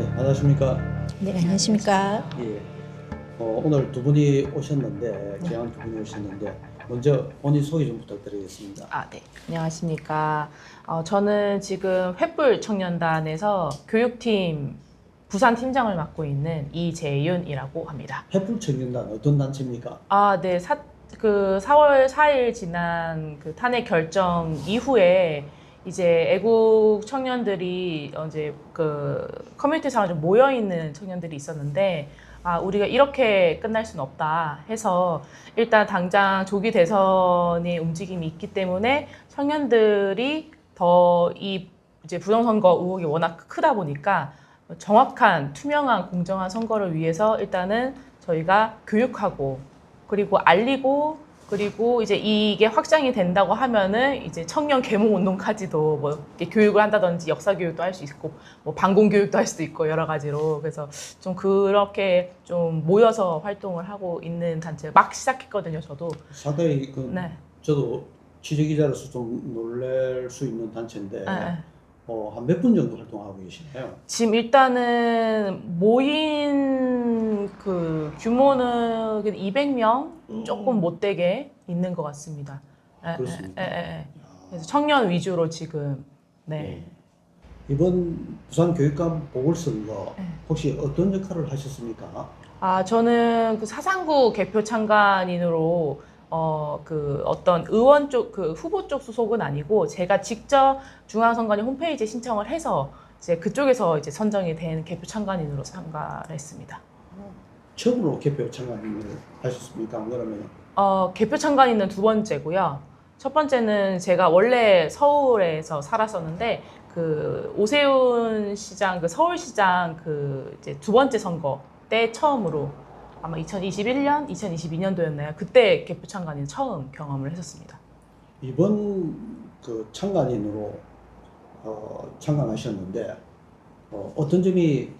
네, 안녕하십니까. 네, 안녕하십니까. 예. 오늘 두 분이 오셨는데, 귀한 두 분이 오셨는데, 먼저 본인 소개 좀 부탁드리겠습니다. 네. 안녕하십니까. 저는 지금 횃불 청년단에서 교육팀 부산 팀장을 맡고 있는 이재윤이라고 합니다. 횃불 청년단 어떤 단체입니까? 네. 그 4월 4일 지난 그 탄핵 결정 이후에 이제 애국 청년들이 이제 그 커뮤니티 상에 좀 모여 있는 청년들이 있었는데, 우리가 이렇게 끝날 수는 없다 해서 일단 당장 조기 대선의 움직임이 있기 때문에 청년들이 더 이 이제 부정선거 의혹이 워낙 크다 보니까 정확한 투명한 공정한 선거를 위해서 일단은 저희가 교육하고 그리고 알리고 그리고 이제 이게 확장이 된다고 하면은 이제 청년 계몽 운동까지도 뭐 이렇게 교육을 한다든지 역사 교육도 할 수 있고 뭐 방공 교육도 할 수도 있고 여러 가지로 그래서 좀 그렇게 좀 모여서 활동을 하고 있는 단체 막 시작했거든요, 저도. 상당히 네. 저도 취재기자로서 좀 놀랄 수 있는 단체인데, 네. 한 몇 분 정도 활동하고 계시나요? 지금 일단은 모인 그 규모는 200명 조금 못 되게 있는 것 같습니다. 그렇습니까? 그래서 청년 위주로 지금 예. 이번 부산 교육감 보궐선거 혹시 어떤 역할을 하셨습니까? 저는 그 사상구 개표 참관인으로 그 어떤 의원 쪽, 그 후보 쪽 소속은 아니고 제가 직접 중앙선관위 홈페이지에 신청을 해서 이제 그쪽에서 이제 선정이 된 개표 참관인으로 참가를 했습니다. 처음으로 개표 참관을 하셨습니까? 그러면 개표 참관인은 두 번째고요. 첫 번째는 제가 원래 서울에서 살았었는데 그 오세훈 시장, 그 서울시장 그 이제 두 번째 선거 때 처음으로 아마 2021년, 2022년도였나요? 그때 개표 참관인 처음 경험을 했었습니다. 이번 그 참관인으로 참관하셨는데 어떤 점이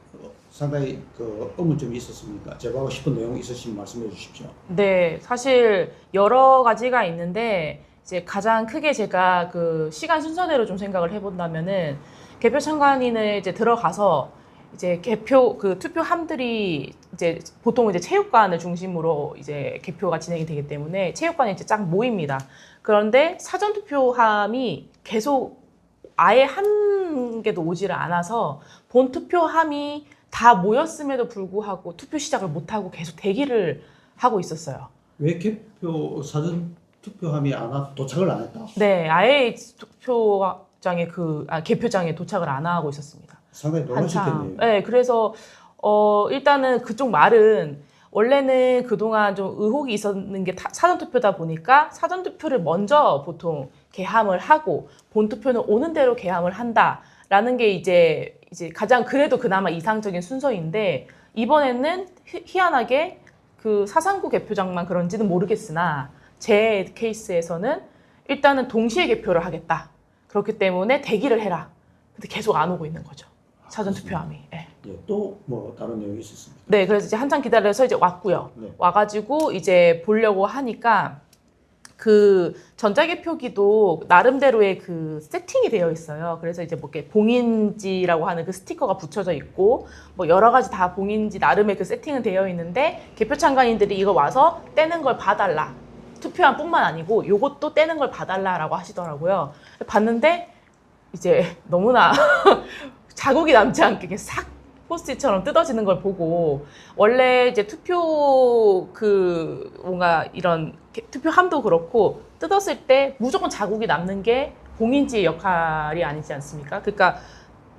상당히 그 의문점이 있었습니까? 제가 하고 싶은 내용 있으시면 말씀해 주십시오. 네, 사실 여러 가지가 있는데 이제 가장 크게 제가 그 시간 순서대로 좀 생각을 해본다면은 개표 참관인을 이제 들어가서 이제 개표 그 투표함들이 이제 보통 이제 체육관을 중심으로 이제 개표가 진행이 되기 때문에 체육관에 이제 쫙 모입니다. 그런데 사전 투표함이 계속 아예 한 개도 오지를 않아서 본 투표함이 다 모였음에도 불구하고 투표 시작을 못 하고 계속 대기를 하고 있었어요. 왜 개표 사전 투표함이 도착을 안 했다? 네, 아예 투표장에 개표장에 도착을 안 하고 있었습니다. 상당히 놀라셨겠네요. 네, 그래서 일단은 그쪽 말은 원래는 그동안 좀 의혹이 있었는 게 사전투표다 보니까 사전투표를 먼저 보통 개함을 하고 본투표는 오는 대로 개함을 한다라는 게 이제 가장 그래도 그나마 이상적인 순서인데 이번에는 희한하게 그 사상구 개표장만 그런지는 모르겠으나 제 케이스에서는 일단은 동시에 개표를 하겠다. 그렇기 때문에 대기를 해라. 근데 계속 안 오고 있는 거죠. 사전투표함이. 네. 또 뭐 다른 내용이 있었습니까? 네, 그래서 이제 한참 기다려서 이제 왔고요. 네. 와가지고 이제 보려고 하니까 그 전자개표기도 나름대로의 그 세팅이 되어 있어요. 그래서 이제 뭐 이렇게 봉인지라고 하는 그 스티커가 붙여져 있고 뭐 여러 가지 다 봉인지 나름의 그 세팅은 되어 있는데 개표 참관인들이 이거 와서 떼는 걸 봐달라. 투표함뿐만 아니고 요것도 떼는 걸 봐달라라고 하시더라고요. 봤는데 이제 너무나 자국이 남지 않게 그냥 싹 포스트잇처럼 뜯어지는 걸 보고 원래 이제 투표 그 뭔가 이런 투표함도 그렇고 뜯었을 때 무조건 자국이 남는 게 봉인지의 역할이 아니지 않습니까? 그러니까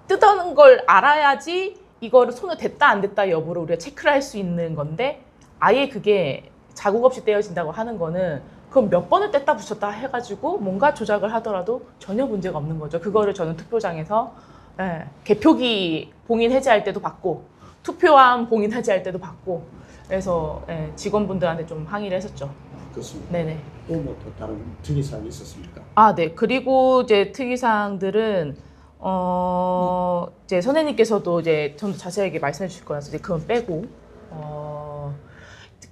뜯어는 걸 알아야지 이거를 손을 댔다 안 댔다 여부를 우리가 체크를 할 수 있는 건데 아예 그게 자국 없이 떼어진다고 하는 거는 그럼 몇 번을 뗐다 붙였다 해가지고 뭔가 조작을 하더라도 전혀 문제가 없는 거죠. 그거를 저는 투표장에서 개표기 봉인 해제할 때도 받고 투표함 봉인 해제할 때도 받고 그래서 직원분들한테 좀 항의를 했었죠. 그렇습니다. 네네. 또 뭐 다른 특이사항이 있었습니까? 네. 그리고 이제 특이사항들은 이제 선생님께서도 이제 좀 더 자세하게 말씀해 주실 거라서 이제 그건 빼고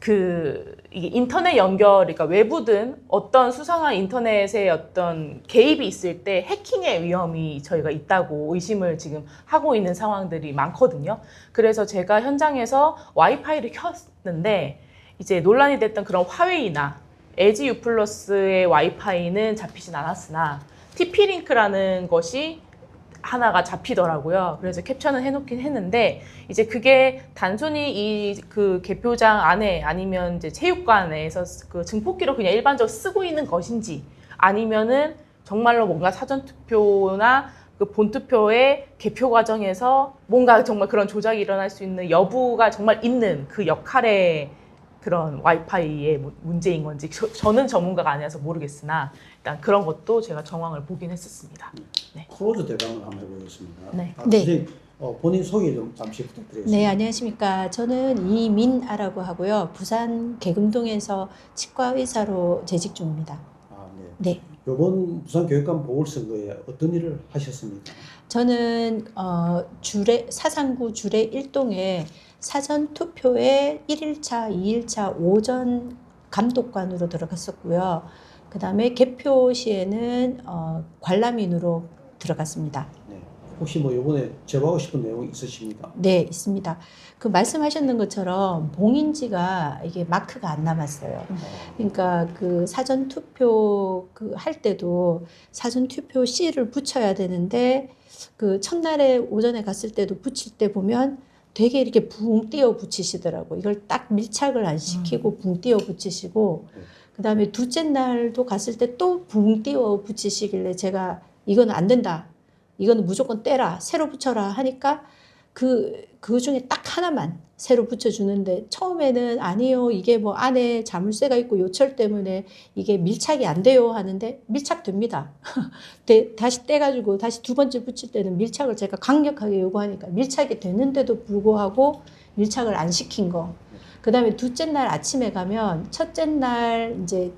이게 인터넷 연결, 그러니까 외부든 어떤 수상한 인터넷의 어떤 개입이 있을 때 해킹의 위험이 저희가 있다고 의심을 지금 하고 있는 상황들이 많거든요. 그래서 제가 현장에서 와이파이를 켰는데 이제 논란이 됐던 그런 화웨이나 LG U 플러스의 와이파이는 잡히진 않았으나 TP-링크라는 것이 하나가 잡히더라고요. 그래서 캡처는 해놓긴 했는데 이제 그게 단순히 이 그 개표장 안에 아니면 이제 체육관에서 그 증폭기로 그냥 일반적으로 쓰고 있는 것인지 아니면은 정말로 뭔가 사전 투표나 그 본투표의 개표 과정에서 뭔가 정말 그런 조작이 일어날 수 있는 여부가 정말 있는 그 역할의 그런 와이파이의 문제인 건지 저는 전문가가 아니라서 모르겠으나 일단 그런 것도 제가 정황을 보긴 했었습니다. 네. 클로즈 대감을 한번 해보겠습니다. 네. 선생님 본인 소개 좀 잠시 부탁드리겠습니다. 네, 안녕하십니까. 저는 이민아라고 하고요. 부산 계금동에서 치과 의사로 재직 중입니다. 아, 네. 네. 이번 부산교육감 보궐선거에 어떤 일을 하셨습니까? 저는 사상구 주례 1동에 사전 투표에 1일차, 2일차 오전 감독관으로 들어갔었고요. 그 다음에 개표 시에는 관람인으로 들어갔습니다. 네. 혹시 뭐 이번에 제보하고 싶은 내용 있으십니까? 네, 있습니다. 그 말씀하셨는 것처럼 봉인지가 이게 마크가 안 남았어요. 그러니까 그 사전 투표 그 할 때도 사전 투표 씨를 붙여야 되는데 그 첫날에 오전에 갔을 때도 붙일 때 보면 되게 이렇게 붕 띄어 붙이시더라고. 이걸 딱 밀착을 안 시키고 붕 띄어 붙이시고 그다음에 둘째 날도 갔을 때 또 붕 띄어 붙이시길래 제가 이건 안 된다. 이거는 무조건 떼라. 새로 붙여라 하니까 그 중에 딱 하나만 새로 붙여주는데 처음에는 아니요. 이게 뭐 안에 자물쇠가 있고 요철 때문에 이게 밀착이 안 돼요 하는데 밀착됩니다. 다시 떼가지고 다시 두 번째 붙일 때는 밀착을 제가 강력하게 요구하니까 밀착이 되는데도 불구하고 밀착을 안 시킨 거. 그 다음에 둘째 날 아침에 가면 첫째 날 이제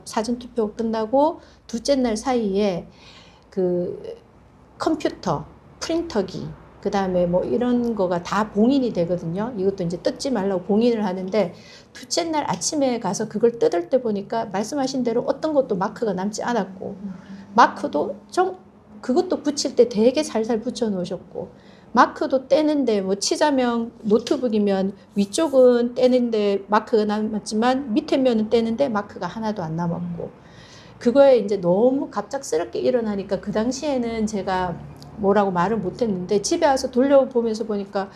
사전 투표가 끝나고 둘째 날 사이에 그 컴퓨터, 프린터기, 그 다음에 뭐 이런 거가 다 봉인이 되거든요. 이것도 이제 뜯지 말라고 봉인을 하는데 둘째 날 아침에 가서 그걸 뜯을 때 보니까 말씀하신 대로 어떤 것도 마크가 남지 않았고 마크도 그것도 붙일 때 되게 살살 붙여 놓으셨고 마크도 떼는데 뭐 치자면 노트북이면 위쪽은 떼는데 마크가 남았지만 밑에 면은 떼는데 마크가 하나도 안 남았고 그거에 이제 너무 갑작스럽게 일어나니까 그 당시에는 제가 뭐라고 말을 못했는데 집에 와서 돌려보면서 보니까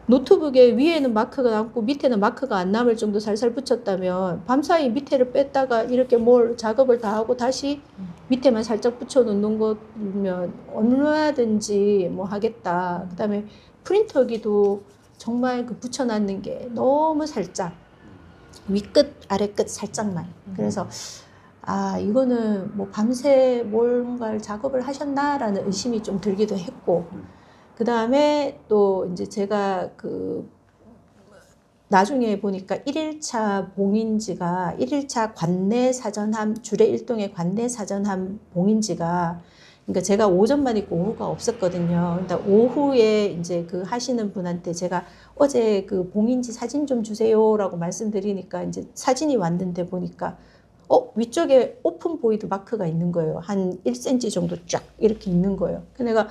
노트북에 위에는 마크가 남고 밑에는 마크가 안 남을 정도 살살 붙였다면 밤사이 밑에를 뺐다가 이렇게 뭘 작업을 다 하고 다시 밑에만 살짝 붙여놓는 거면 얼마든지 뭐 하겠다. 그 다음에 프린터기도 정말 그 붙여놨는 게 너무 살짝 위끝 아래끝 살짝만 그래서 이거는 뭐 밤새 뭔가를 작업을 하셨나라는 의심이 좀 들기도 했고, 그 다음에 또 이제 제가 나중에 보니까 1일차 봉인지가 1일차 관내 사전함, 주례 1동의 관내 사전함 봉인지가 그러니까 제가 오전만 있고 오후가 없었거든요. 그러니까 오후에 이제 그 하시는 분한테 제가 어제 그 봉인지 사진 좀 주세요라고 말씀드리니까 이제 사진이 왔는데 보니까 위쪽에 오픈 보이드 마크가 있는 거예요. 한 1cm 정도 쫙 이렇게 있는 거예요. 그래서 내가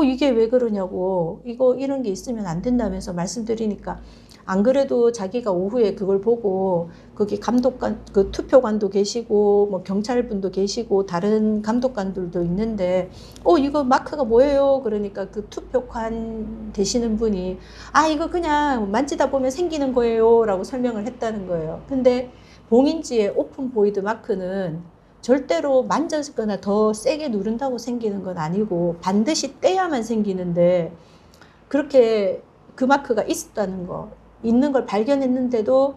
이게 왜 그러냐고 이런 게 있으면 안 된다면서 말씀드리니까 안 그래도 자기가 오후에 그걸 보고 거기 감독관 그 투표관도 계시고 뭐 경찰분도 계시고 다른 감독관들도 있는데 이거 마크가 뭐예요? 그러니까 그 투표관 되시는 분이 이거 그냥 만지다 보면 생기는 거예요라고 설명을 했다는 거예요. 근데 봉인지의 오픈 보이드 마크는 절대로 만졌거나 더 세게 누른다고 생기는 건 아니고 반드시 떼야만 생기는데 그렇게 그 마크가 있는 걸 발견했는데도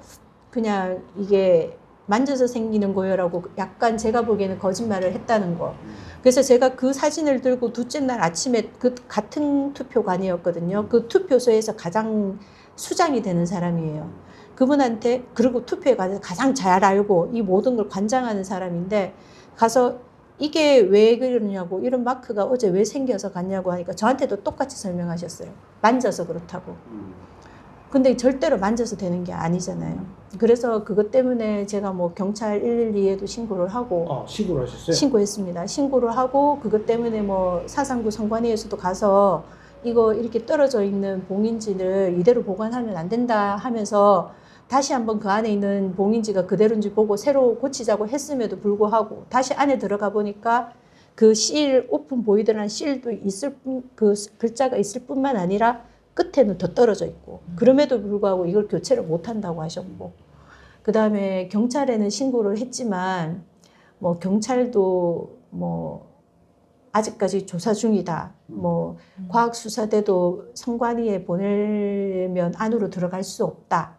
그냥 이게 만져서 생기는 거예요라고 약간 제가 보기에는 거짓말을 했다는 거. 그래서 제가 그 사진을 들고 둘째 날 아침에 그 같은 투표관이었거든요. 그 투표소에서 가장 수장이 되는 사람이에요. 그분한테 그리고 투표에 가서 가장 잘 알고 이 모든 걸 관장하는 사람인데 가서 이게 왜 그러냐고 이런 마크가 어제 왜 생겨서 갔냐고 하니까 저한테도 똑같이 설명하셨어요. 만져서 그렇다고. 근데 절대로 만져서 되는 게 아니잖아요. 그래서 그것 때문에 제가 뭐 경찰 112에도 신고를 하고 신고를 하셨어요? 신고했습니다. 신고를 하고 그것 때문에 뭐 사상구 선관위에서도 가서 이거 이렇게 떨어져 있는 봉인지를 이대로 보관하면 안 된다 하면서 다시 한번 그 안에 있는 봉인지가 그대로인지 보고 새로 고치자고 했음에도 불구하고 다시 안에 들어가 보니까 그 실, 오픈 보이드라는 실도 있을 그 글자가 있을 뿐만 아니라 끝에는 더 떨어져 있고 그럼에도 불구하고 이걸 교체를 못 한다고 하셨고 그 다음에 경찰에는 신고를 했지만 뭐 경찰도 뭐 아직까지 조사 중이다. 뭐 과학수사대도 선관위에 보내면 안으로 들어갈 수 없다.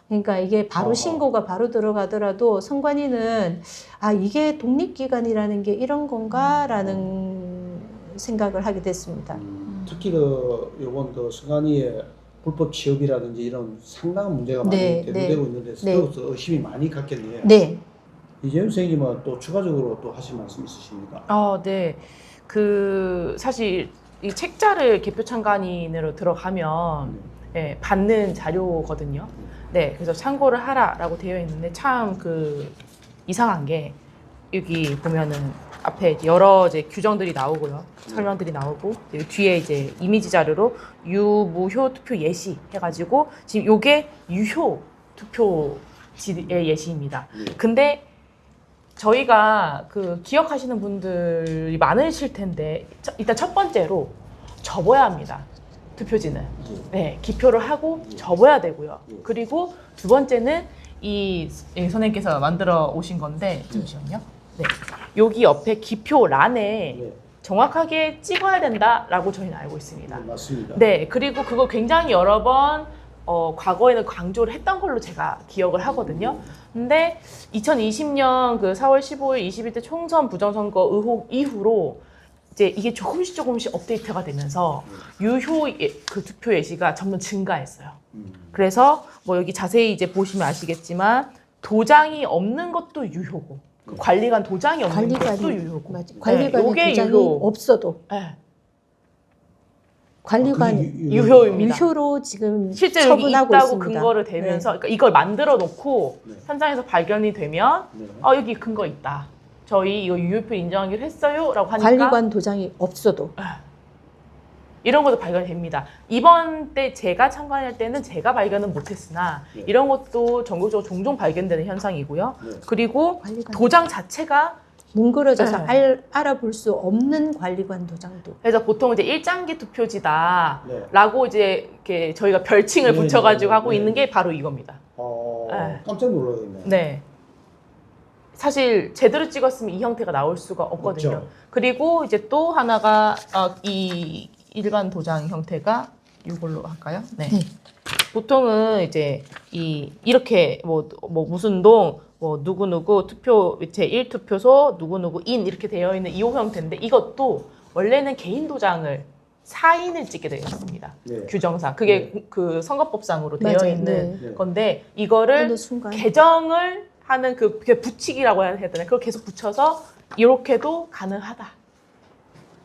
그러니까 이게 바로 신고가 바로 들어가더라도 선관위는 아 이게 독립기관이라는 게 이런 건가라는 생각을 하게 됐습니다. 특히 요번 선관위의 불법 취업이라든지 이런 상당한 문제가 많이 네, 대두되고 있는데 스스로 의심이 많이 갔겠네요. 네. 이재훈 선생님은 또 추가적으로 또 하실 말씀 있으십니까? 네. 사실 이 책자를 개표 참관인으로 들어가면 받는 자료거든요. 네, 그래서 참고를 하라라고 되어 있는데 참 이상한 게 여기 보면은 앞에 여러 이제 규정들이 나오고요, 설명들이 나오고 뒤에 이제 이미지 자료로 유무효 투표 예시 해가지고 지금 요게 유효 투표지의 예시입니다. 근데 저희가 기억하시는 분들이 많으실 텐데 일단 첫 번째로 접어야 합니다. 투표지는. 네, 기표를 하고 접어야 되고요. 그리고 두 번째는 이 선생님께서 만들어 오신 건데 잠시만요. 네, 여기 옆에 기표란에 정확하게 찍어야 된다라고 저희는 알고 있습니다. 맞습니다. 네, 그리고 그거 굉장히 여러 번 과거에는 강조를 했던 걸로 제가 기억을 하거든요. 근데 2020년 4월 15일 21대 총선 부정선거 의혹 이후로 이제 이게 조금씩 업데이트가 되면서 유효 투표 예시가 점점 증가했어요. 그래서 뭐 여기 자세히 이제 보시면 아시겠지만 도장이 없는 것도 유효고 관리관 도장이 없는 것도 유효고 관리관의 요게 도장이 유효. 없어도 관리관 유효입니다. 유효로 지금 실제로 여기 처분하고 있다고 있습니다. 근거를 대면서 그러니까 이걸 만들어 놓고 현장에서 발견이 되면 여기 근거 있다. 저희 이거 유효표 인정하기로 했어요라고 하니까 관리관 도장이 없어도 이런 것도 발견이 됩니다. 이번 때 제가 참관할 때는 제가 발견은 못했으나 이런 것도 전국적으로 종종 발견되는 현상이고요. 그리고 도장 자체가 뭉그러져서 알아볼 수 없는 관리관 도장도. 그래서 보통 이제 일장기 투표지다라고 이제 이렇게 저희가 별칭을 붙여가지고 하고 있는 게 바로 이겁니다. 깜짝 놀라겠네요. 네. 사실 제대로 찍었으면 이 형태가 나올 수가 없거든요. 그렇죠. 그리고 이제 또 하나가 이 일반 도장 형태가 이걸로 할까요? 네. 보통은 이제 이렇게 뭐 무슨 동 뭐 누구누구 투표 제 1투표소 누구누구인 이렇게 되어 있는 이 형태인데 이것도 원래는 개인 도장을 사인을 찍게 되어 있습니다. 규정상 그게 그 선거법상으로 되어 맞아요. 있는 건데 이거를 어느 순간 개정을 하는 그게 붙이기라고 해야 되나 그걸 계속 붙여서 이렇게도 가능하다.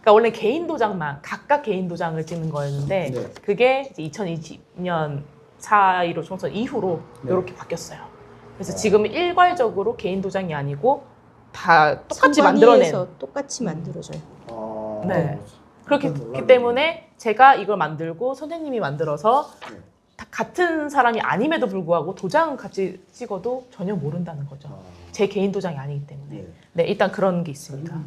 그러니까 원래 개인 도장만 각각 개인 도장을 찍는 거였는데 그게 이제 2020년 4.15 총선 이후로 이렇게 바뀌었어요. 그래서 지금 일괄적으로 개인 도장이 아니고 다 똑같이 만들어낸. 똑같이 만들어져요. 네. 그렇기 때문에 제가 이걸 만들고 선생님이 만들어서 다 같은 사람이 아님에도 불구하고 도장 같이 찍어도 전혀 모른다는 거죠. 제 개인 도장이 아니기 때문에. 네, 일단 그런 게 있습니다.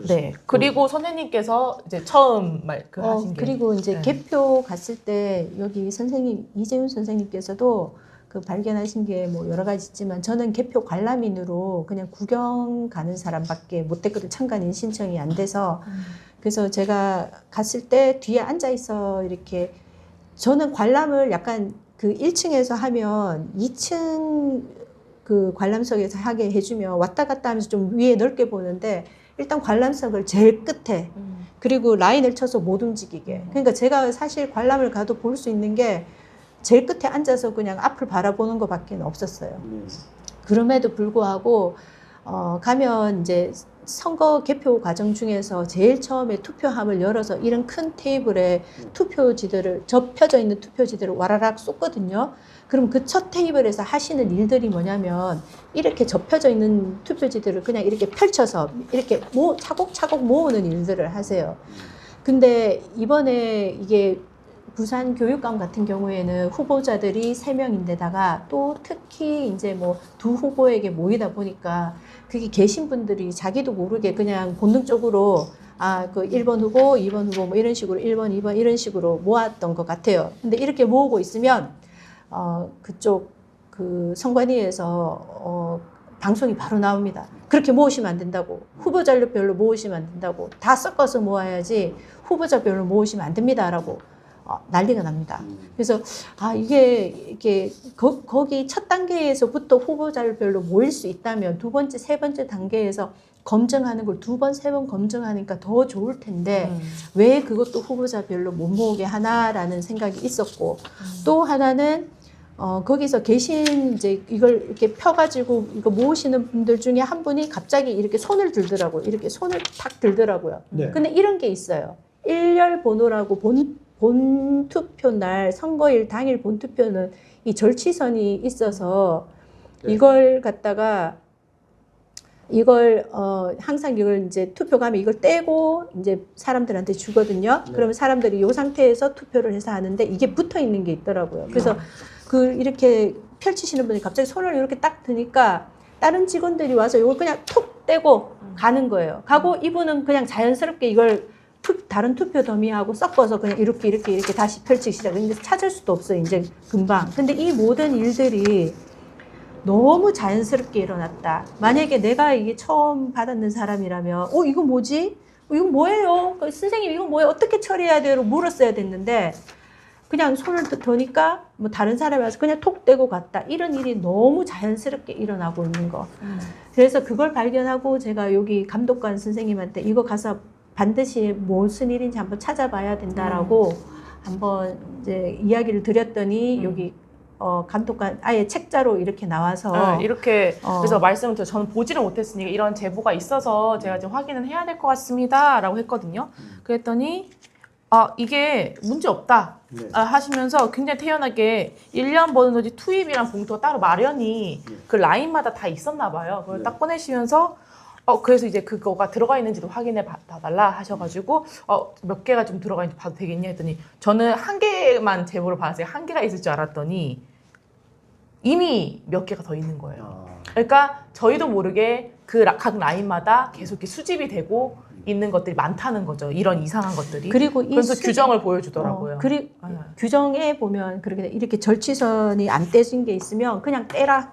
네. 그리고 선생님께서 이제 처음 하신 게 그리고 이제 개표 갔을 때 여기 선생님 이재훈 선생님께서도 발견하신 게 뭐 여러 가지 있지만 저는 개표 관람인으로 그냥 구경 가는 사람밖에 못 됐거든요. 참관인 신청이 안 돼서. 그래서 제가 갔을 때 뒤에 앉아 있어 이렇게 저는 관람을 약간 1층에서 하면 2층 관람석에서 하게 해주면 왔다 갔다 하면서 좀 위에 넓게 보는데 일단 관람석을 제일 끝에 그리고 라인을 쳐서 못 움직이게. 그러니까 제가 사실 관람을 가도 볼 수 있는 게 제일 끝에 앉아서 그냥 앞을 바라보는 것밖에 없었어요. 그럼에도 불구하고 가면 이제 선거 개표 과정 중에서 제일 처음에 투표함을 열어서 이런 큰 테이블에 투표지들을 접혀져 있는 투표지들을 와라락 쏟거든요. 그럼 그 첫 테이블에서 하시는 일들이 뭐냐면 이렇게 접혀져 있는 투표지들을 그냥 이렇게 펼쳐서 이렇게 차곡차곡 모으는 일들을 하세요. 근데 이번에 이게 부산 교육감 같은 경우에는 후보자들이 3명인데다가 또 특히 이제 뭐 두 후보에게 모이다 보니까 그게 계신 분들이 자기도 모르게 그냥 본능적으로 그 1번 후보, 2번 후보 뭐 이런 식으로 1번, 2번 이런 식으로 모았던 것 같아요. 근데 이렇게 모으고 있으면 그쪽 그 선관위에서 방송이 바로 나옵니다. 그렇게 모으시면 안 된다고. 후보자별로 모으시면 안 된다고. 다 섞어서 모아야지 후보자별로 모으시면 안 됩니다라고 난리가 납니다. 그래서 이게 거기 첫 단계에서부터 후보자별로 모일 수 있다면 두 번째, 세 번째 단계에서 검증하는 걸 두 번, 세 번 검증하니까 더 좋을 텐데 왜 그것도 후보자별로 못 모으게 하나라는 생각이 있었고 또 하나는 거기서 계신 이제 이걸 이렇게 펴가지고 이거 모으시는 분들 중에 한 분이 갑자기 이렇게 손을 들더라고요. 이렇게 손을 탁 들더라고요. 네. 근데 이런 게 있어요. 일렬 번호라고 본 투표 날 선거일 당일 본 투표는 이 절취선이 있어서 네. 이걸 갖다가 항상 이걸 이제 투표 가면 이걸 떼고 이제 사람들한테 주거든요. 네. 그러면 사람들이 이 상태에서 투표를 해서 하는데 이게 붙어 있는 게 있더라고요. 그래서 이렇게 펼치시는 분이 갑자기 손을 이렇게 딱 드니까 다른 직원들이 와서 이걸 그냥 툭 떼고 가는 거예요. 가고 이분은 그냥 자연스럽게 이걸 다른 투표 더미하고 섞어서 그냥 이렇게 다시 펼치기 시작했는데 찾을 수도 없어요. 이제 금방. 근데 이 모든 일들이 너무 자연스럽게 일어났다. 만약에 내가 이게 처음 받았는 사람이라면 이거 뭐지? 이건 뭐예요? 선생님 이거 뭐예요? 어떻게 처리해야 돼요? 물었어야 됐는데 그냥 손을 드니까 뭐 다른 사람이 와서 그냥 톡 떼고 갔다. 이런 일이 너무 자연스럽게 일어나고 있는 거. 그래서 그걸 발견하고 제가 여기 감독관 선생님한테 이거 가서 반드시 무슨 일인지 한번 찾아봐야 된다라고 한번 이제 이야기를 드렸더니 여기 감독관 아예 책자로 이렇게 나와서 이렇게 그래서 말씀을 드려 저는 보지를 못했으니까 이런 제보가 있어서 제가 지금 확인은 해야 될 것 같습니다라고 했거든요. 그랬더니 이게 문제 없다 네. 하시면서 굉장히 태연하게 1년 버는지 투입이랑 봉투가 따로 마련이 그 라인마다 다 있었나 봐요. 그걸 네. 딱 꺼내시면서 그래서 이제 그거가 들어가 있는지도 확인해 봐달라 하셔가지고 몇 개가 좀 들어가 있는지 봐도 되겠냐 했더니 저는 한 개만 제보를 받았어요. 한 개가 있을 줄 알았더니 이미 몇 개가 더 있는 거예요. 그러니까 저희도 모르게 그 각 라인마다 계속 이렇게 수집이 되고 있는 것들이 많다는 거죠. 이런 이상한 것들이. 그리고 그래서 규정을 보여주더라고요. 규정에 보면 그렇게 이렇게 절취선이 안 떼진 게 있으면 그냥 떼라.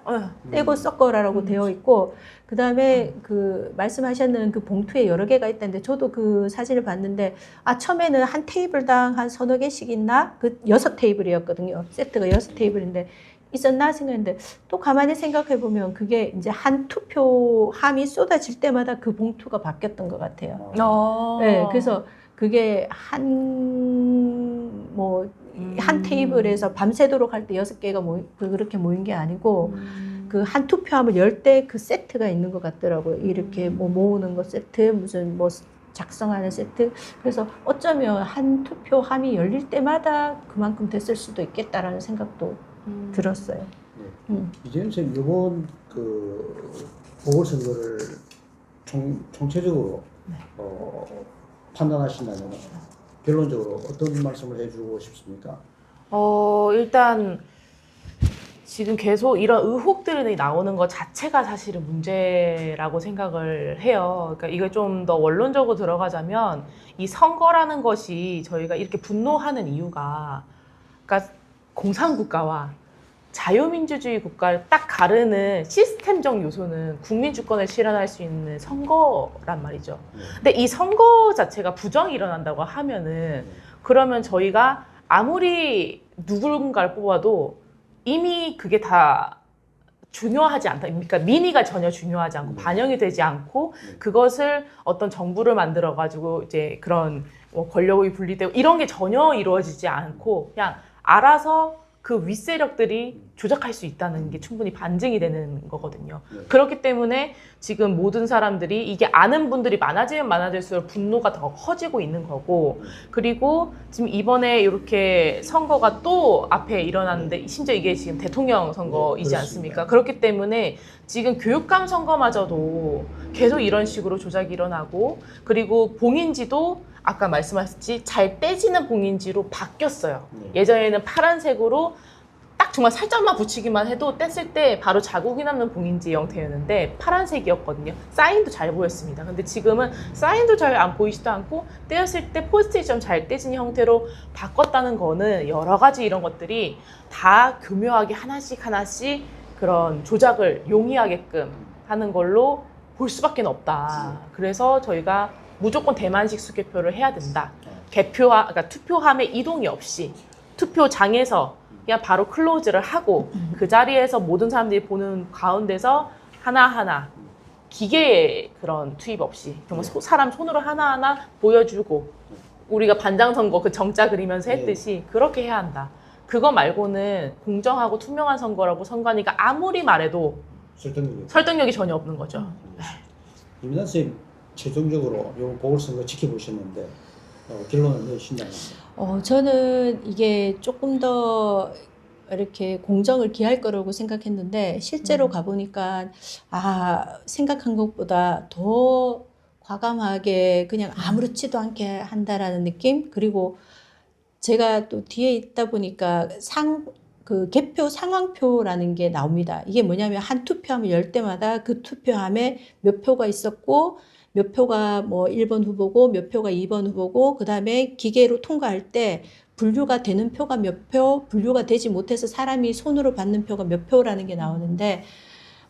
떼고 섞어라라고 되어 있고 그다음에 그 말씀하셨는 그 봉투에 여러 개가 있다는데 저도 그 사진을 봤는데 처음에는 한 테이블당 한 서너 개씩 있나? 그 6테이블이었거든요. 세트가 6테이블인데 있었나 생각했는데 또 가만히 생각해 보면 그게 이제 한 투표함이 쏟아질 때마다 그 봉투가 바뀌었던 것 같아요. 네, 그래서 그게 한 테이블에서 밤새도록 할 때 6개가 그렇게 모인 게 아니고 그 한 투표함을 열 때 그 세트가 있는 것 같더라고요. 이렇게 뭐 모으는 거 세트, 무슨 뭐 작성하는 세트. 그래서 어쩌면 한 투표함이 열릴 때마다 그만큼 됐을 수도 있겠다라는 생각도 들었어요. 네. 이재현 선생님 이번 그 보궐선거를 총체적으로 판단하신다면 결론적으로 어떤 말씀을 해주고 싶습니까? 일단 지금 계속 이런 의혹들이 나오는 것 자체가 사실은 문제라고 생각을 해요. 그러니까 이걸 좀 더 원론적으로 들어가자면 이 선거라는 것이 저희가 이렇게 분노하는 이유가 그러니까 공산국가와 자유민주주의 국가를 딱 가르는 시스템적 요소는 국민주권을 실현할 수 있는 선거란 말이죠. 근데 이 선거 자체가 부정이 일어난다고 하면은 그러면 저희가 아무리 누군가를 뽑아도 이미 그게 다 중요하지 않다. 그러니까 민의가 전혀 중요하지 않고 반영이 되지 않고 그것을 어떤 정부를 만들어 가지고 이제 그런 권력이 분리되고 이런 게 전혀 이루어지지 않고 그냥 알아서 그 윗세력들이 조작할 수 있다는 게 충분히 반증이 되는 거거든요. 네. 그렇기 때문에 지금 모든 사람들이 이게 아는 분들이 많아지면 많아질수록 분노가 더 커지고 있는 거고, 그리고 지금 이번에 이렇게 선거가 또 앞에 일어났는데 심지어 이게 지금 대통령 선거이지 네, 않습니까? 그렇기 때문에 지금 교육감 선거마저도 계속 이런 식으로 조작이 일어나고, 그리고 봉인지도 아까 말씀하셨지 잘 떼지는 봉인지로 바뀌었어요. 네. 예전에는 파란색으로 딱 정말 살짝만 붙이기만 해도 뗐을 때 바로 자국이 남는 봉인지 형태였는데 파란색이었거든요. 사인도 잘 보였습니다. 근데 지금은 사인도 잘 안 보이지도 않고 떼었을 때 포스트잇 좀 잘 떼진 형태로 바꿨다는 거는 여러 가지 이런 것들이 다 교묘하게 하나씩 하나씩 그런 조작을 용이하게끔 하는 걸로 볼 수밖에 없다. 그래서 저희가 무조건 대만식 수개표를 해야 된다. 그러니까 투표함에 이동이 없이 투표장에서 그냥 바로 클로즈를 하고 그 자리에서 모든 사람들이 보는 가운데서 하나하나 기계의 그런 투입 없이 정말 사람 손으로 하나하나 보여주고 우리가 반장선거 그 정자 그리면서 했듯이 그렇게 해야 한다. 그거 말고는 공정하고 투명한 선거라고 선관위가 아무리 말해도 설득력이 전혀 없는 거죠. 김민아 선생님 최종적으로 이 보궐선거 지켜보셨는데 결론은 내신다는 저는 이게 조금 더 이렇게 공정을 기할 거라고 생각했는데 실제로 가보니까 생각한 것보다 더 과감하게 그냥 아무렇지도 않게 한다라는 느낌. 그리고 제가 또 뒤에 있다 보니까 그 개표 상황표라는 게 나옵니다. 이게 뭐냐면 한 투표함을 열 때마다 그 투표함에 몇 표가 있었고 몇 표가 뭐 1번 후보고 몇 표가 2번 후보고 그다음에 기계로 통과할 때 분류가 되는 표가 몇 표, 분류가 되지 못해서 사람이 손으로 받는 표가 몇 표라는 게 나오는데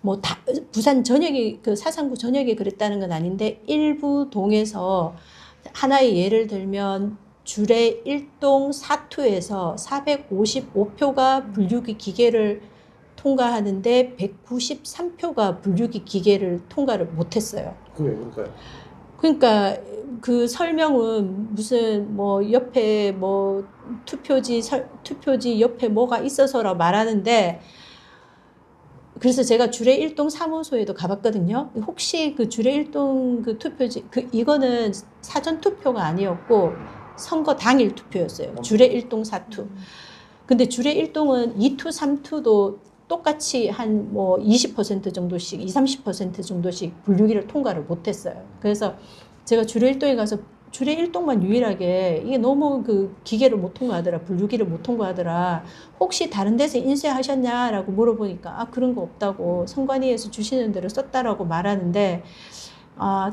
뭐 다 부산 전역이 그 사상구 전역이 그랬다는 건 아닌데 일부 동에서 하나의 예를 들면 주례 1동 4투에서 455표가 분류기 기계를 통과하는데 193표가 분류기 기계를 통과를 못했어요. 그게 왜 그럴까요? 그러니까 그 설명은 무슨 뭐 옆에 뭐 투표지 옆에 뭐가 있어서라 말하는데 그래서 제가 주례 1동 사무소에도 가봤거든요. 혹시 그 주례 1동 그 투표지 이거는 사전 투표가 아니었고 선거 당일 투표였어요. 주례 1동 4투. 근데 주례 1동은 2투, 3투도 똑같이 한 뭐 20% 정도씩, 20, 30% 정도씩 분류기를 통과를 못했어요. 그래서 제가 주례 1동에 가서 주례 1동만 유일하게 이게 너무 그 기계를 못 통과하더라, 분류기를 못 통과하더라. 혹시 다른 데서 인쇄하셨냐라고 물어보니까 그런 거 없다고 선관위에서 주시는 대로 썼다라고 말하는데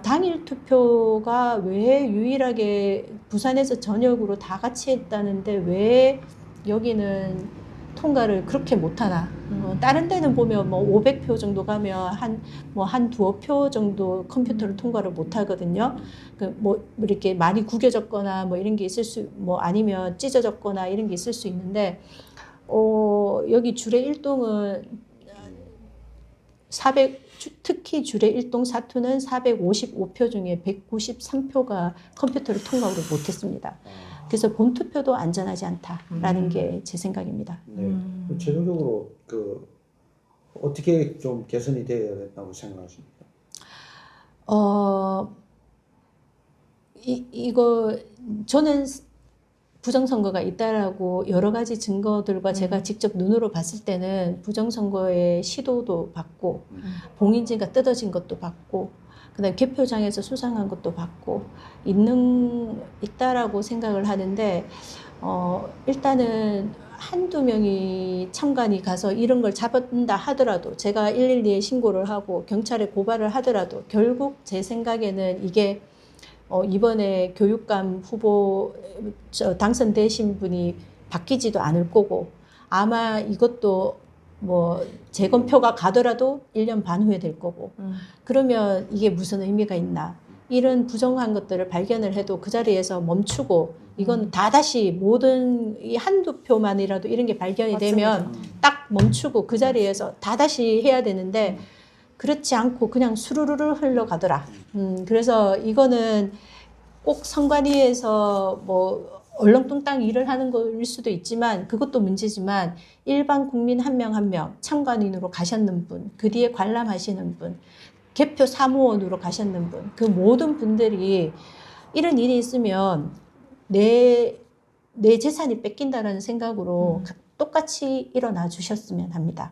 당일 투표가 왜 유일하게 부산에서 전역으로 다 같이 했다는데 왜 여기는 통과를 그렇게 못하나. 다른 데는 보면 뭐 500표 정도 가면 한 두어 표 정도 컴퓨터를 통과를 못 하거든요. 뭐 이렇게 많이 구겨졌거나 뭐 이런 게 있을 뭐 아니면 찢어졌거나 이런 게 있을 수 있는데, 여기 주례 1동은 특히 주례 1동 4투는 455표 중에 193표가 컴퓨터를 통과를 못했습니다. 그래서 본투표도 안전하지 않다라는 게 제 생각입니다. 네. 최종적으로 어떻게 좀 개선이 되어야 된다고 생각하십니까? 이거 저는 부정선거가 있다라고 여러 가지 증거들과 제가 직접 눈으로 봤을 때는 부정선거의 시도도 봤고 봉인지가 뜯어진 것도 봤고 그다음에 개표장에서 수상한 것도 봤고 있다라고 생각을 하는데 일단은 한두 명이 참관이 가서 이런 걸 잡았다 하더라도 제가 112에 신고를 하고 경찰에 고발을 하더라도 결국 제 생각에는 이게 이번에 교육감 후보 당선되신 분이 바뀌지도 않을 거고 아마 이것도 뭐 재검표가 가더라도 1년 반 후에 될 거고 그러면 이게 무슨 의미가 있나 이런 부정한 것들을 발견을 해도 그 자리에서 멈추고 이건 다시 모든 이 한두 표만이라도 이런 게 발견이 되면 딱 멈추고 그 자리에서 다시 해야 되는데 그렇지 않고 그냥 수루루루 흘러가더라. 그래서 이거는 꼭 선관위에서 뭐 얼렁뚱땅 일을 하는 거일 수도 있지만 그것도 문제지만 일반 국민 한 명 한 명 참관인으로 가셨는 분, 그 뒤에 관람하시는 분, 개표 사무원으로 가셨는 분, 그 모든 분들이 이런 일이 있으면 내 재산이 뺏긴다는 생각으로 똑같이 일어나 주셨으면 합니다.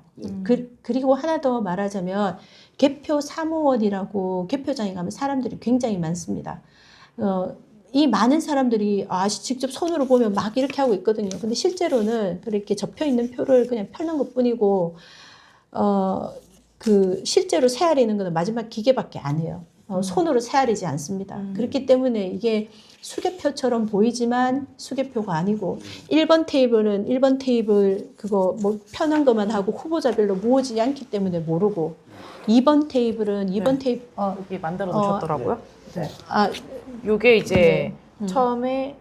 그리고 하나 더 말하자면 개표 사무원이라고 개표장에 가면 사람들이 굉장히 많습니다. 이 많은 사람들이 직접 손으로 보면 막 이렇게 하고 있거든요. 근데 실제로는 그렇게 접혀 있는 표를 그냥 펴는 것뿐이고 그 실제로 세아리는 거는 마지막 기계밖에 안 해요. 손으로 세아리지 않습니다. 그렇기 때문에 이게 수개표처럼 보이지만 수개표가 아니고 1번 테이블은 1번 테이블 그거 뭐 펴는 것만 하고 후보자별로 모으지 않기 때문에 모르고 2번 테이블은 2번 테이블 여기 만들어 놓으셨더라고요. 네. 요게 이제 처음에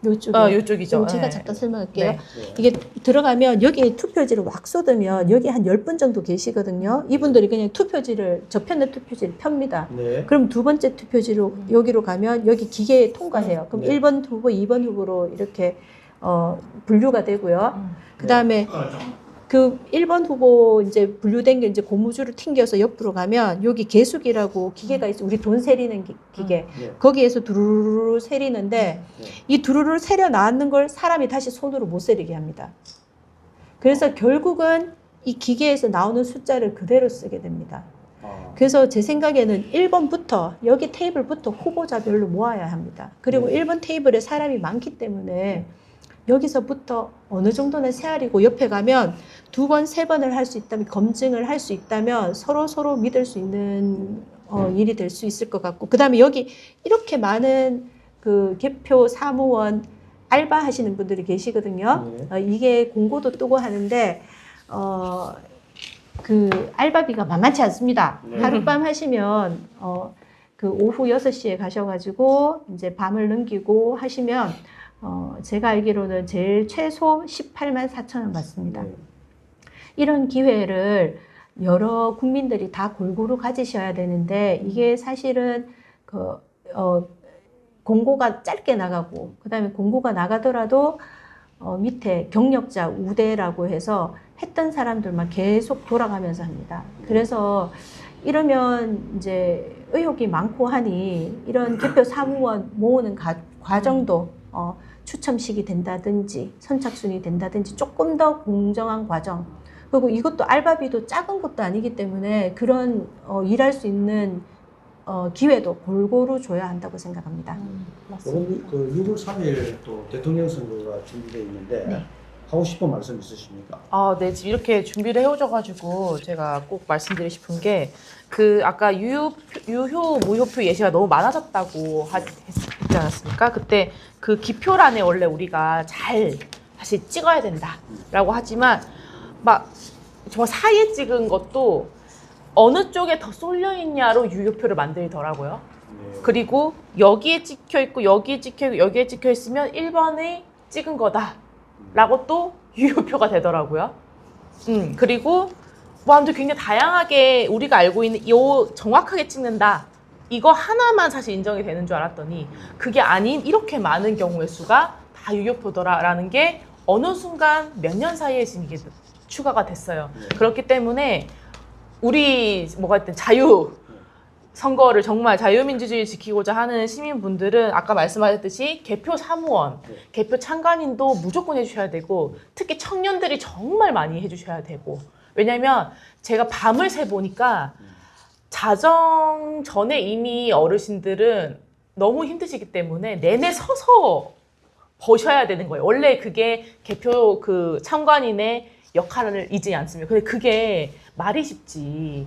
요쪽이죠. 제가 네. 잠깐 설명할게요. 네. 이게 들어가면 여기 투표지를 막 쏟으면 여기 한 10분 정도 계시거든요. 이분들이 그냥 접혔는 투표지를 펴니다. 네. 그럼 두 번째 투표지로 여기로 가면 여기 기계에 통과해요. 그럼 네. 1번 후보, 2번 후보로 이렇게 분류가 되고요. 그다음에 그 1번 후보 이제 분류된 게 이제 고무줄을 튕겨서 옆으로 가면 여기 계수기라고 기계가 있어요. 우리 돈 세리는 기계. 네. 거기에서 두루루루 세리는데 네. 이 두루루루 세려 나왔는 걸 사람이 다시 손으로 못 세리게 합니다. 그래서 결국은 이 기계에서 나오는 숫자를 그대로 쓰게 됩니다. 그래서 제 생각에는 1번부터 여기 테이블부터 후보자별로 모아야 합니다. 그리고 1번 테이블에 사람이 많기 때문에 여기서부터 어느 정도는 세아리고 옆에 가면 2번, 3번을 할 수 있다면 검증을 할 수 있다면 서로 믿을 수 있는 일이 될 수 있을 것 같고 그 다음에 여기 이렇게 많은 그 개표 사무원 알바 하시는 분들이 계시거든요. 이게 공고도 뜨고 하는데 그 알바비가 만만치 않습니다. 하룻밤 하시면 그 오후 6시에 가셔가지고 이제 밤을 넘기고 하시면 제가 알기로는 제일 최소 18만 4천 원 받습니다. 이런 기회를 여러 국민들이 다 골고루 가지셔야 되는데 이게 사실은 공고가 짧게 나가고 그다음에 공고가 나가더라도 밑에 경력자 우대라고 해서 했던 사람들만 계속 돌아가면서 합니다. 그래서 이러면 이제 의혹이 많고 하니 이런 개표 사무원 모으는 과정도 추첨식이 된다든지 선착순이 된다든지 조금 더 공정한 과정 그리고 이것도 알바비도 작은 것도 아니기 때문에 그런 일할 수 있는 기회도 골고루 줘야 한다고 생각합니다. 이번 그 6월 3일 또 대통령 선거가 준비되어 있는데 네. 하고 싶은 말씀 있으십니까? 네, 지금 이렇게 준비를 해오셔가지고 제가 꼭 말씀드리고 싶은 게 그 아까 유효 무효표 예시가 너무 많아졌다고 했지 않았습니까? 그때 그 기표란에 원래 우리가 잘 다시 찍어야 된다라고 하지만 막 정말 사이에 찍은 것도 어느 쪽에 더 쏠려 있냐로 유효표를 만들더라고요. 네. 그리고 여기에 찍혀 있고 여기에 찍혀 있고 여기에 찍혀 있으면 1번에 찍은 거다라고 또 유효표가 되더라고요. 그리고 뭐 아무튼 굉장히 다양하게 우리가 알고 있는 요 정확하게 찍는다. 이거 하나만 사실 인정이 되는 줄 알았더니 그게 아닌 이렇게 많은 경우의 수가 다 유효표더라라는 게 어느 순간 몇 년 사이에 지금 이게 추가가 됐어요. 그렇기 때문에 우리 뭐가 있든 자유 선거를 정말 자유민주주의 지키고자 하는 시민분들은 아까 말씀하셨듯이 개표 사무원, 개표 참관인도 무조건 해주셔야 되고 특히 청년들이 정말 많이 해주셔야 되고 왜냐면 제가 밤을 새 보니까 자정 전에 이미 어르신들은 너무 힘드시기 때문에 내내 서서 보셔야 되는 거예요. 원래 그게 개표 그 참관인의 역할을 이지 않습니까? 근데 그게 말이 쉽지.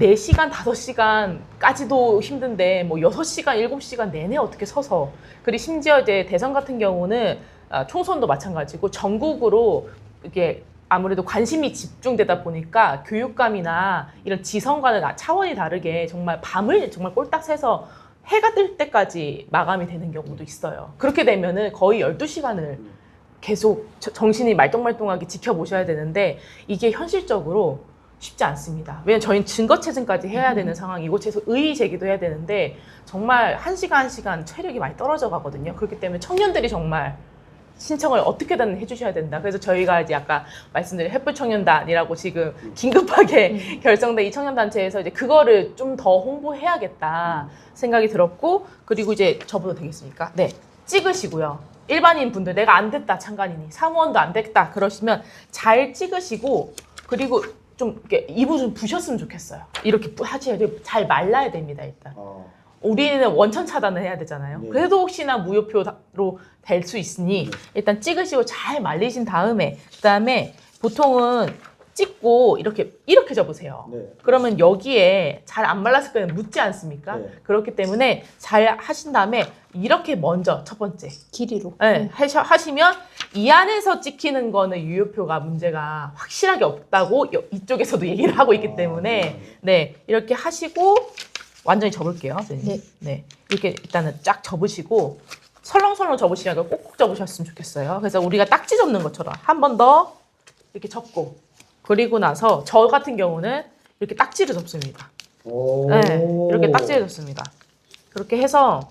4시간, 5시간까지도 힘든데 뭐 6시간, 7시간 내내 어떻게 서서 그리고 심지어 이제 대선 같은 경우는 총선도 마찬가지고 전국으로 이게 아무래도 관심이 집중되다 보니까 교육감이나 이런 지선과는 차원이 다르게 정말 밤을 정말 꼴딱 새서 해가 뜰 때까지 마감이 되는 경우도 있어요. 그렇게 되면은 거의 12시간을 계속 정신이 말똥말똥하게 지켜보셔야 되는데 이게 현실적으로 쉽지 않습니다. 왜냐면 저희는 증거 채증까지 해야 되는 상황이고 최소 의의 제기도 해야 되는데 정말 한 시간 체력이 많이 떨어져 가거든요. 그렇기 때문에 청년들이 정말 신청을 어떻게든 해주셔야 된다. 그래서 저희가 이제 아까 말씀드린 햇불청년단이라고 지금 긴급하게 결성된 이 청년단체에서 이제 그거를 좀 더 홍보해야겠다 생각이 들었고, 그리고 이제 저보다 되겠습니까? 네, 찍으시고요. 일반인 분들 내가 안 됐다, 참관인이 사무원도 안 됐다 그러시면 잘 찍으시고, 그리고 좀 이렇게 입을 좀 부셨으면 좋겠어요. 이렇게 하셔야 돼요. 잘 말라야 됩니다, 일단. 우리는 원천 차단을 해야 되잖아요. 네. 그래도 혹시나 무효표로 될 수 있으니 일단 찍으시고 잘 말리신 다음에, 그다음에 보통은 찍고 이렇게 접으세요. 네. 그러면 여기에 잘 안 말랐을 거는 묻지 않습니까? 네. 그렇기 때문에 잘 하신 다음에 이렇게 먼저 첫 번째 길이로. 네, 하시면 이 안에서 찍히는 거는 유효표가 문제가 확실하게 없다고 이쪽에서도 얘기를 하고 있기 때문에 네, 이렇게 하시고 완전히 접을게요. 선생님. 네. 네. 이렇게 일단은 쫙 접으시고 설렁설렁 접으시면 아니라 꼭꼭 접으셨으면 좋겠어요. 그래서 우리가 딱지 접는 것처럼 한 번 더 이렇게 접고, 그리고 나서 저 같은 경우는 이렇게 딱지를 접습니다. 네, 이렇게 딱지를 접습니다. 그렇게 해서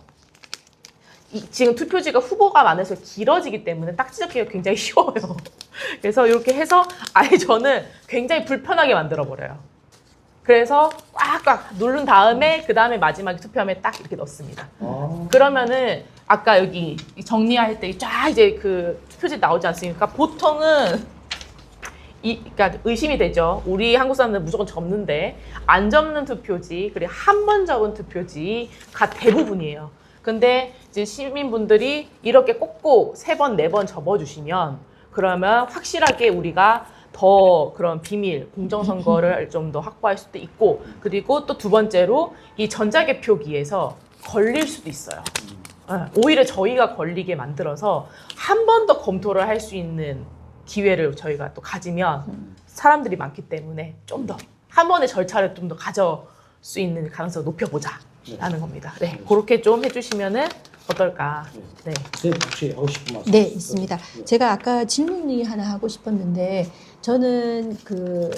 지금 투표지가 후보가 많아서 길어지기 때문에 딱지 접기가 굉장히 쉬워요. 그래서 이렇게 해서 아예 저는 굉장히 불편하게 만들어 버려요. 그래서 꽉꽉 누른 다음에 그 다음에 마지막에 투표함에 딱 이렇게 넣습니다. 그러면은 아까 여기 정리할 때 쫙 이제 그 투표지 나오지 않습니까? 보통은 그러니까 의심이 되죠. 우리 한국 사람들은 무조건 접는데 안 접는 투표지, 그리고 한 번 접은 투표지가 대부분이에요. 근데 이제 시민분들이 이렇게 꼭꼭 3번, 4번 접어주시면 그러면 확실하게 우리가 더 그런 비밀, 공정선거를 좀 더 확보할 수도 있고, 그리고 또 두 번째로 이 전자개표기에서 걸릴 수도 있어요. 오히려 저희가 걸리게 만들어서 한 번 더 검토를 할 수 있는 기회를 저희가 또 가지면 사람들이 많기 때문에 좀 더 한 번의 절차를 좀 더 가져 수 있는 가능성을 높여보자 라는 겁니다. 네, 그렇게 좀 해주시면은 어떨까. 네. 선생님 혹시 하고 싶은 말씀? 네, 있습니다. 제가 아까 질문이 하나 하고 싶었는데, 저는 그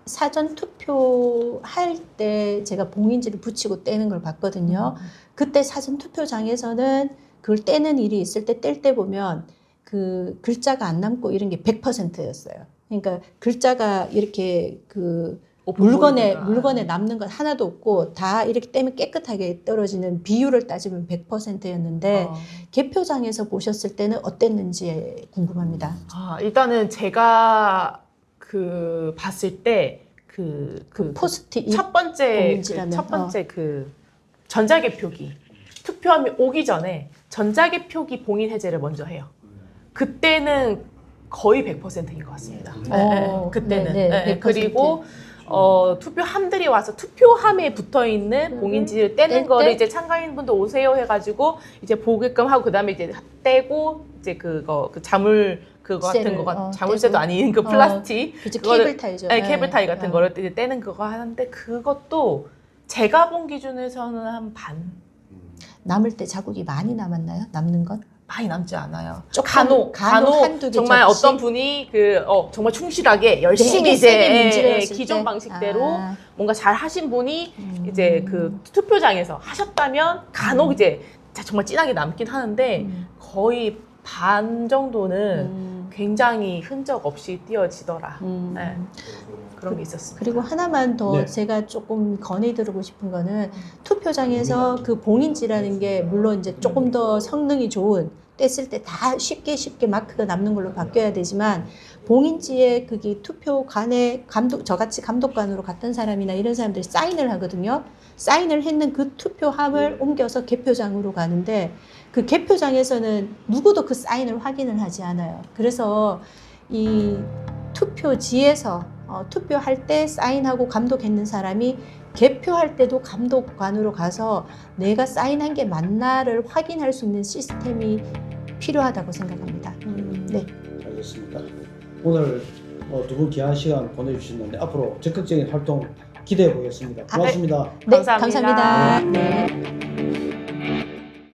사전 투표할 때 제가 봉인지를 붙이고 떼는 걸 봤거든요. 그때 사전 투표장에서는 그걸 떼는 일이 있을 때 뗄 때 보면 그 글자가 안 남고 이런 게 100%였어요. 그러니까 글자가 이렇게 그 물건에 남는 건 하나도 없고 다 이렇게 떼면 깨끗하게 떨어지는, 비율을 따지면 100%였는데 개표장에서 보셨을 때는 어땠는지 궁금합니다. 일단은 제가 그 봤을 때 포스트잇 첫 번째 봉인지라면, 그 전자개표기 투표함이 오기 전에 전자개표기 봉인 해제를 먼저 해요. 그때는 거의 100%인 것 같습니다. 그때는. 네, 100%. 그리고 투표함들이 와서 투표함에 붙어 있는 봉인지를 떼는 거를 이제 참가인분들 오세요 해가지고 이제 보게끔 하고, 그 다음에 이제 떼고 이제 그 자물 그거 같은 거, 자물쇠도 아닌 그 플라스틱, 그치, 케이블 타이죠. 네, 케이블 타이 같은 거를 이제 떼는 그거 하는데, 그것도 제가 본 기준에서는 한 반. 남을 때 자국이 많이 남았나요? 남는 건? 많이 남지 않아요. 간혹 간혹 정말 어떤 분이 정말 충실하게 열심히 이제 기존 방식대로 뭔가 잘 하신 분이 이제 그 투표장에서 하셨다면 간혹 이제 정말 진하게 남긴 하는데 거의 반 정도는 굉장히 흔적 없이 띄어지더라. 네. 그런 게 있었습니다. 그리고 하나만 더 네. 제가 조금 건의드리고 싶은 거는, 투표장에서 그 봉인지라는 게 물론 이제 조금 더 성능이 좋은, 뗐을 때 다 쉽게 마크가 남는 걸로 바뀌어야 되지만, 봉인지에 그게 투표관에 저같이 감독관으로 갔던 사람이나 이런 사람들이 사인을 하거든요. 사인을 했는 그 투표함을 옮겨서 개표장으로 가는데, 그 개표장에서는 누구도 그 사인을 확인을 하지 않아요. 그래서 이 투표지에서 투표할 때 사인하고 감독했는 사람이 개표할 때도 감독관으로 가서 내가 사인한 게 맞나를 확인할 수 있는 시스템이 필요하다고 생각합니다. 네. 알겠습니다. 오늘 두 분 귀한 시간 보내주셨는데 앞으로 적극적인 활동 기대해 보겠습니다. 고맙습니다. 네, 감사합니다. 감사합니다. 네.